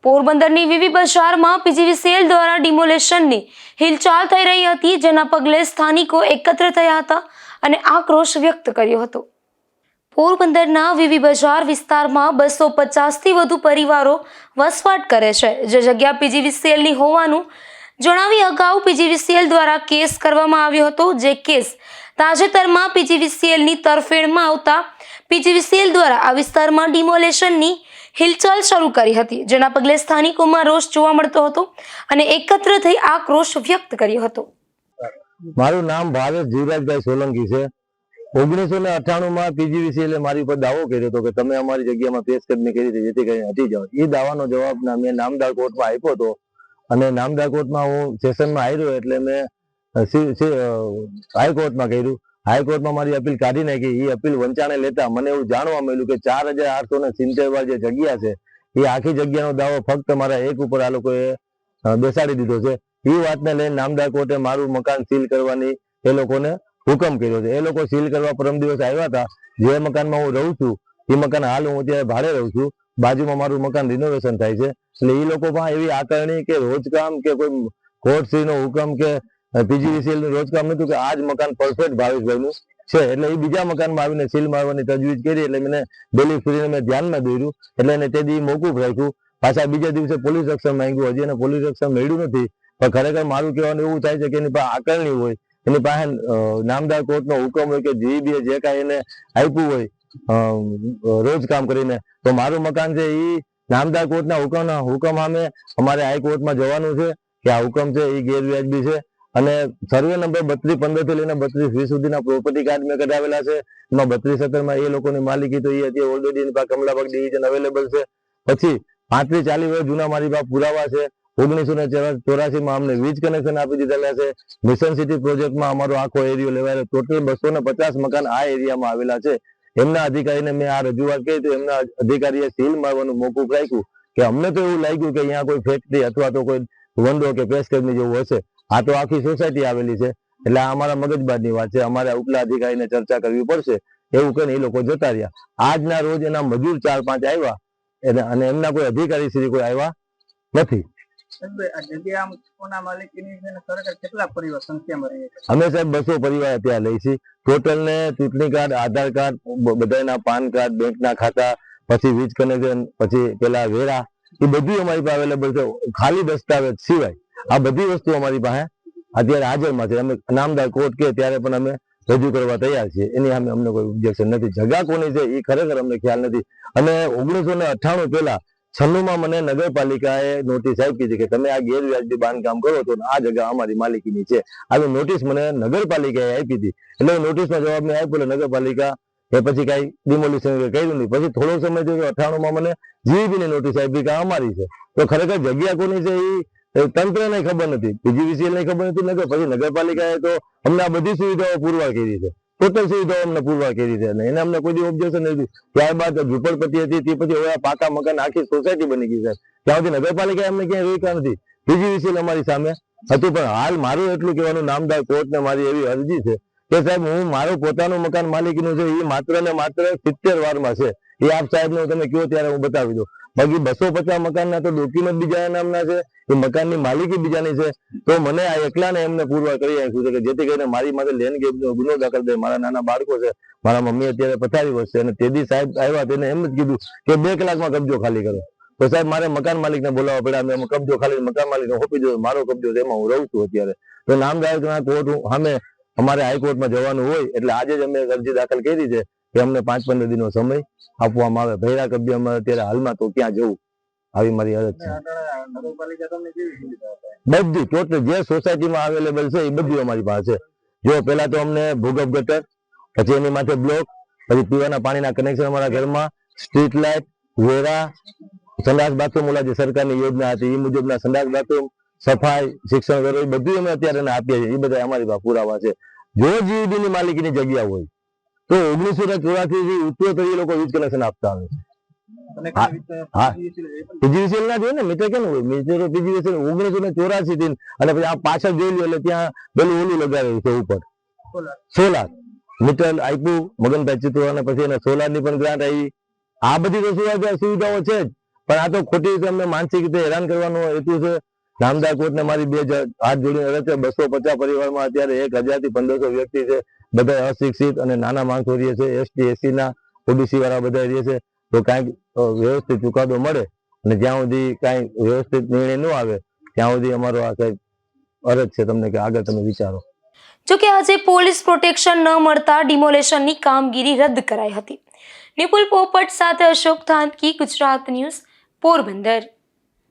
પોરબંદરની વીવી બજારમાં પીજીવીસીએલ દ્વારા ડિમોલેશનની હિલચાલ થઈ રહી હતી, જેના પગલે સ્થાનિકો એકત્ર થયા હતા અને આક્રોશ વ્યક્ત કર્યો હતો. પોરબંદરના વીવી બજાર વિસ્તારમાં 250થી વધુ પરિવારો વસવાટ કરે છે, જે જગ્યા પીજીવીસીએલની હોવાનું જણાવી અગાઉ પીજીવીસીએલ દ્વારા કેસ કરવામાં આવ્યો હતો. જે કેસ તાજેતરમાં પીજીવીસીએલની તરફેણમાં આવતા પીજીવીસીએલ દ્વારા આ વિસ્તારમાં ડિમોલેશનની હિલચાલ શરૂ કરી હતી, જેના પગલે સ્થાનિકોમાં રોષ જોવા મળતો હતો અને એકત્ર થઈ આક્રોશ વ્યક્ત કર્યો હતો. મારું નામ ભાવેશ જીવરાજભાઈ સોલંકી છે. 1998 માં પીજીવીસીએલે મારી ઉપર દાવો કર્યો હતો કે તમે અમારી જગ્યામાં પેશકદમી કરી હતી, જેથી કરીને હટી જાઓ. એ દાવાનો જવાબ મેં નામદાર કોર્ટમાં આપ્યો હતો અને નામદાર કોર્ટમાં હું સેશનમાં આવ્યો એટલે મેં હાઈકોર્ટમાં કર્યું. હાઈકોર્ટમાં મારી અપીલ કાઢી નાખી. એ અપીલ વંચાણે લેતા મને એવું જાણવા મળ્યું કે 4870 જે જગ્યા છે એ આખી જગ્યાનો દાવો ફક્ત મારા એક ઉપર આ લોકોએ બેસાડી દીધો છે. એ વાતને લઈને નામદાર કોર્ટે મારું મકાન સીલ કરવાની એ લોકોને હુકમ કર્યો છે. એ લોકો સીલ કરવા પરમ દિવસ આવ્યા હતા. જે મકાનમાં હું રહું છું એ મકાન હાલ હું અત્યારે ભાડે રહું છું. બાજુમાં મારું મકાન રિનોવેશન થાય છે. એટલે એ લોકો પણ એવી આકારણી કે રોજકામ કે કોઈ કોર્ટશ્રીનો હુકમ કે પીજીવીસીએલ નું રોજકામ નતું કે આ જ મકાન પરફેક્ટ ભાવેશભાઈ નું છે. એટલે એ બીજા મકાનમાં આવીને સીલ મારવાની તજવીજ કરી. એટલે મને ડેલી ફ્રીને મેં ધ્યાનમાં દોર્યું. એટલે એને તે દી મોકૂફ રાખ્યું. પાછા બીજા દિવસે પોલીસ રક્ષણ માંગ્યું. હજી એને પોલીસ રક્ષણ મળ્યું નથી. પણ ખરેખર મારું કહેવાનું એવું થાય છે કે એની પાસે આકારણી હોય, એની પાસે નામદાર કોર્ટનો હુકમ હોય કે જીબીએ જે કાંઈ એને આપ્યું હોય રોજ કામ કરીને, તો મારું મકાન છે એ નામદાર કોર્ટના હુકમ સામે અમારે હાઈકોર્ટમાં જવાનું છે કે આ હુકમ છે એ ગેરવ્યાજબી છે. અને સર્વે નંબર 3215 થી લઈને 3220 સુધીના પ્રોપર્ટી કાર્ડ મેં કઢાવેલા છે. એમાં 3217 એ લોકોની માલિકી તો એ અત્યારે ઓલરેડી એની પાસે કમલાબાગ ડિવિઝન અવેલેબલ છે. પછી 35-40 વર્ષ જૂના મારી પાસે પુરાવા છે. 1984 માં અમને વીજ કનેક્શન આપી દીધેલા છે. મિશન સિટી પ્રોજેક્ટમાં અમારો આખો એરિયો લેવાયેલો. ટોટલ 250 મકાન આ એરિયામાં આવેલા છે. એમના અધિકારીને મેં આ રજૂઆત કરી તો એમના અધિકારીએ સીલ મારવાનું મોકૂફ રાખ્યું કે અમને તો એવું લાગ્યું કે અહીંયા કોઈ ફેક્ટરી અથવા તો કોઈ વંડો કે પેશકદમી જેવું હશે. આ તો આખી સોસાયટી આવેલી છે. એટલે આ અમારા મગજબારની વાત છે. અમારે ઉપલા અધિકારીને ચર્ચા કરવી પડશે એવું કહીને એ લોકો જતા રહ્યા. આજના રોજ એના મજૂર 4-5 આવ્યા અને એમના કોઈ અધિકારી શ્રી કોઈ આવ્યા નથી. અમે સાહેબ 200 પરિવાર ત્યાં લઈ છીએ. ટોટલ ને ચૂંટણી કાર્ડ, આધાર કાર્ડ, બધાના પાન કાર્ડ, બેંકના ખાતા, પછી વીજ કનેક્શન, પછી પેલા વેરા, એ બધું અમારી પાસે અવેલેબલ છે. ખાલી દસ્તાવેજ સિવાય આ બધી વસ્તુ અમારી પાસે અત્યારે હાજરમાં છે. અમે નામદાર કોર્ટ કે ત્યારે પણ અમે રજૂ કરવા તૈયાર છીએ. એની સામે અમને કોઈ ઓબ્જેક્શન નથી. જગા કોની છે એ ખરેખર અમને ખ્યાલ નથી. અને 1998 પહેલા 96 માં મને નગરપાલિકાએ નોટિસ આપી હતી કે તમે આ ગેરવ્યાજબી બાંધકામ કરો તો આ જગ્યા અમારી માલિકીની છે. આવી નોટિસ મને નગરપાલિકાએ આપી હતી. એટલે નોટિસનો જવાબ મેં આપ્યો. નગરપાલિકા એ પછી કઈ ડિમોલિશન કર્યું નહીં. પછી થોડો સમય થયો 98 માં મને જીબી ની નોટિસ આપી કે અમારી છે. તો ખરેખર જગ્યા કોની છે એ તંત્રને ખબર નથી, પીજીવીસીએલ ને ખબર નથી. પછી નગરપાલિકાએ તો અમને આ બધી સુવિધાઓ પુરવાર કરી છે. ટોટલ સુવિધાઓ અમને પુરવાર કરી છે અને એને અમને કોઈ ઓબ્જેક્શન નથી. ત્યારબાદ ઝુંપડપટ્ટી હતી તે પછી હવે પાકા મકાન આખી સોસાયટી બની ગઈ છે. ત્યાં સુધી નગરપાલિકાએ અમને ક્યાંય રોક્યા નથી. પીજીવીસીએલ અમારી સામે હતું. પણ હાલ મારું એટલું કહેવાનું નામદાર કોર્ટને મારી એવી અરજી છે કે સાહેબ હું મારું પોતાનું મકાન માલિકીનું છે એ માત્ર ને માત્ર 70 વારમાં છે. એ આપ સાહેબને તમે કહો ત્યારે હું બતાવી દઉં. બાકી 250 મકાનના તો ડોક્યુમેન્ટ બીજા નામના છે, એ મકાનની માલિકી બીજાની છે. તો મને આ એકલાને એમને પુરવાર કરી આપ્યું છે કે જેથી કરીને મારી માટે લેન્ડ ગેપનો ગુનો દાખલ થાય. મારા નાના બાળકો છે, મારા મમ્મી અત્યારે પથારી વળશે અને તેદી સાહેબ આવ્યા તેને એમ જ કીધું કે 2 કલાકમાં કબજો ખાલી કરો. તો સાહેબ મારે મકાન માલિકને બોલાવવા પડ્યા. મેં કબજો ખાલી મકાન માલિકને સોંપી દીધો. મારો કબજો છે, એમાં હું રહું છું અત્યારે. તો નામદાર કોર્ટ સામે અમારે હાઈકોર્ટમાં જવાનું હોય એટલે આજે જ અમે અરજી દાખલ કરી છે કે અમને 5-15 દિનનો સમય આપવામાં આવે. ભૈરા કબજે અમારે અત્યારે હાલમાં તો ક્યાં જવું, આવી મારી અરજ છે. બધી ટોટલ જે સોસાયટીમાં અવેલેબલ છે એ બધું અમારી પાસે છે. જો પેલા તો અમને ભૂગર્ભ ગટર, પછી એની માથે બ્લોક, પછી પીવાના પાણીના કનેક્શન અમારા ઘરમાં, સ્ટ્રીટ લાઇટ, વેરા, સંડાસ બાથરૂમ, ઓલા જે સરકારની યોજના હતી એ મુજબના સંડાસ બાથરૂમ, સફાઈ, શિક્ષણ વેરો, એ બધું અમે અત્યારે આપીએ છીએ. એ બધા અમારી પાસે પુરાવા છે. જો જીવીબી ની માલિકીની જગ્યા હોય તો 1984 થી ઉત્તરોત્તર એ લોકો વીજ કનેક્શન આપતા આવે છે. પીજીવીસીએલ ના જોઈએ ને મીટર કેમ હોય? મીટર પીજીવીસીએલ 1984 થી અને પછી આ પાછળ જોઈ લો એટલે ત્યાં પેલું ઓલું લગાવેલું છે ઉપર સોલાર મીટર આપ્યું મગનભાઈ ચિત્રો અને પછી એને સોલાર ની પણ ગ્રાન્ટ આવી. આ બધી તો સુવિધાઓ છે જ. પણ આ તો ખોટી રીતે અમને માનસિક રીતે હેરાન કરવાનો હેતુ છે. નામદાર કોર્ટને મારી હાથ જોડીને અરજ છે. 250 પરિવારમાં અત્યારે 1000 થી 1500 વ્યક્તિ છે. બધા અશિક્ષિત અને નાના માણસો રહે છે. એસટી એસસી ના ઓબીસી વાળા બધા રહે છે. તો કાંઈક વ્યવસ્થિત ચુકાદો મળે અને જ્યાં સુધી કાંઈ વ્યવસ્થિત નિર્ણય ન આવે ત્યાં સુધી અમારો આ સાહેબ અરજ છે તમને કે આગળ તમે વિચારો. જોકે આજે પોલીસ પ્રોટેક્શન ન મળતા ડિમોલેશનની કામગીરી રદ કરાઈ હતી. નિપુલ પોપટ સાથે અશોક થાનકી, ગુજરાત ન્યૂઝ, પોરબંદર.